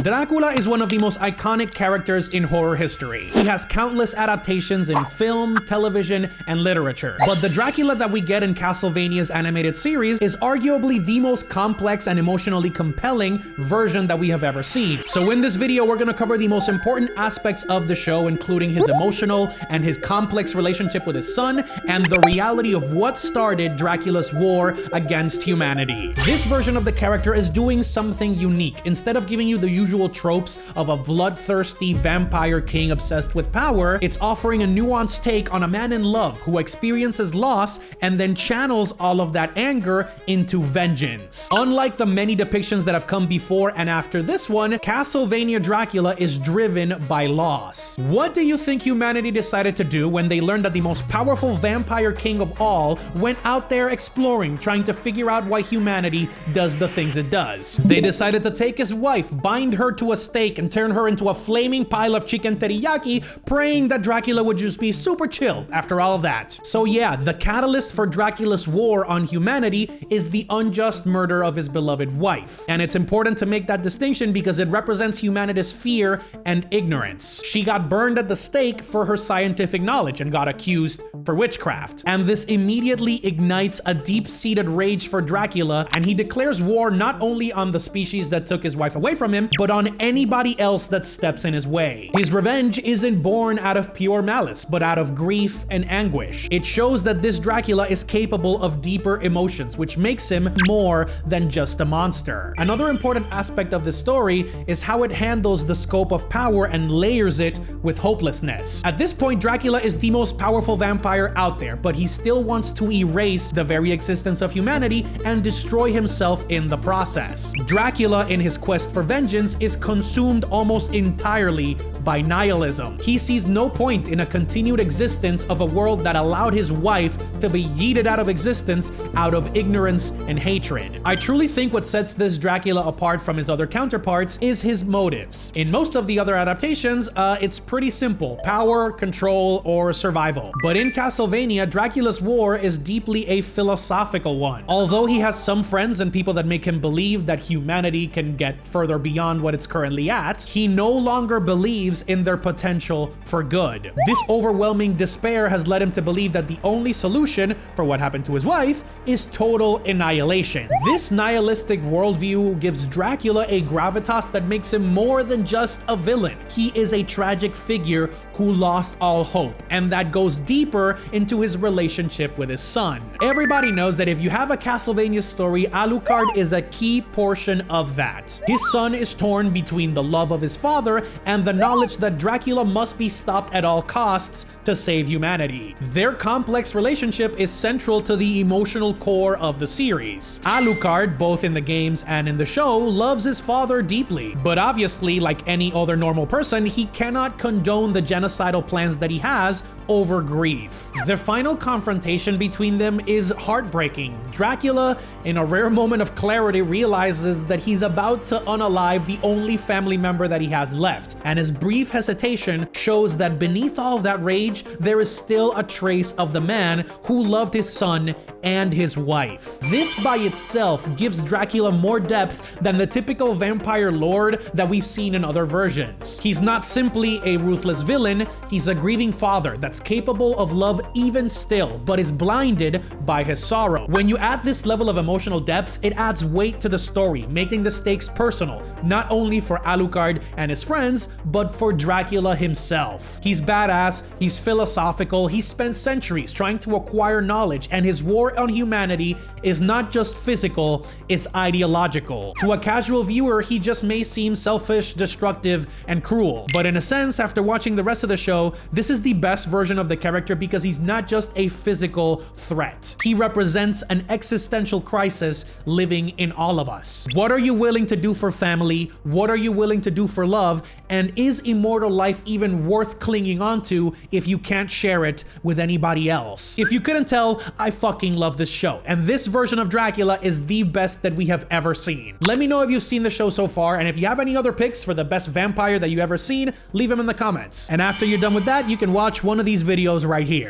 Dracula is one of the most iconic characters in horror history. He has countless adaptations in film, television, and literature. But the Dracula that we get in Castlevania's animated series is arguably the most complex and emotionally compelling version that we have ever seen. So in this video, we're gonna cover the most important aspects of the show, including his emotional and his complex relationship with his son, and the reality of what started Dracula's war against humanity. This version of the character is doing something unique. Instead of giving you the usual tropes of a bloodthirsty vampire king obsessed with power, it's offering a nuanced take on a man in love who experiences loss and then channels all of that anger into vengeance. Unlike the many depictions that have come before and after this one, Castlevania Dracula is driven by loss. What do you think humanity decided to do when they learned that the most powerful vampire king of all went out there exploring, trying to figure out why humanity does the things it does? They decided to take his wife, bind her to a stake, and turn her into a flaming pile of chicken teriyaki, praying that Dracula would just be super chill after all of that. So yeah, the catalyst for Dracula's war on humanity is the unjust murder of his beloved wife. And it's important to make that distinction because it represents humanity's fear and ignorance. She got burned at the stake for her scientific knowledge and got accused for witchcraft. And this immediately ignites a deep-seated rage for Dracula, and he declares war not only on the species that took his wife away from him, but on anybody else that steps in his way. His revenge isn't born out of pure malice, but out of grief and anguish. It shows that this Dracula is capable of deeper emotions, which makes him more than just a monster. Another important aspect of the story is how it handles the scope of power and layers it with hopelessness. At this point, Dracula is the most powerful vampire out there, but he still wants to erase the very existence of humanity and destroy himself in the process. Dracula, in his quest for vengeance, is consumed almost entirely by nihilism. He sees no point in a continued existence of a world that allowed his wife to be yeeted out of existence out of ignorance and hatred. I truly think what sets this Dracula apart from his other counterparts is his motives. In most of the other adaptations, it's pretty simple: power, control, or survival. But in Castlevania, Dracula's war is deeply a philosophical one. Although he has some friends and people that make him believe that humanity can get further beyond what it's currently at, he no longer believes in their potential for good. This overwhelming despair has led him to believe that the only solution for what happened to his wife is total annihilation. This nihilistic worldview gives Dracula a gravitas that makes him more than just a villain. He is a tragic figure who lost all hope, and that goes deeper into his relationship with his son. Everybody knows that if you have a Castlevania story, Alucard is a key portion of that. His son is torn between the love of his father and the knowledge that Dracula must be stopped at all costs to save humanity. Their complex relationship is central to the emotional core of the series. Alucard, both in the games and in the show, loves his father deeply, but obviously, like any other normal person, he cannot condone the genocidal plans that he has over grief. The final confrontation between them is heartbreaking. Dracula, in a rare moment of clarity, realizes that he's about to unalive the only family member that he has left, and his brief hesitation shows that beneath all of that rage, there is still a trace of the man who loved his son and his wife. This by itself gives Dracula more depth than the typical vampire lord that we've seen in other versions. He's not simply a ruthless villain, he's a grieving father that's capable of love even still, but is blinded by his sorrow. When you add this level of emotional depth, it adds weight to the story, making the stakes personal, not only for Alucard and his friends, but for Dracula himself. He's badass, he's philosophical, he spent centuries trying to acquire knowledge, and his war on humanity is not just physical, it's ideological. To a casual viewer, he just may seem selfish, destructive, and cruel. But in a sense, after watching the rest of the show, this is the best version of the character because he's not just a physical threat. He represents an existential crisis living in all of us. What are you willing to do for family? What are you willing to do for love? And is immortal life even worth clinging onto if you can't share it with anybody else? If you couldn't tell, I fucking love this show, and this version of Dracula is the best that we have ever seen. Let me know if you've seen the show so far, and if you have any other picks for the best vampire that you've ever seen, leave them in the comments. And after you're done with that, you can watch one of these videos right here.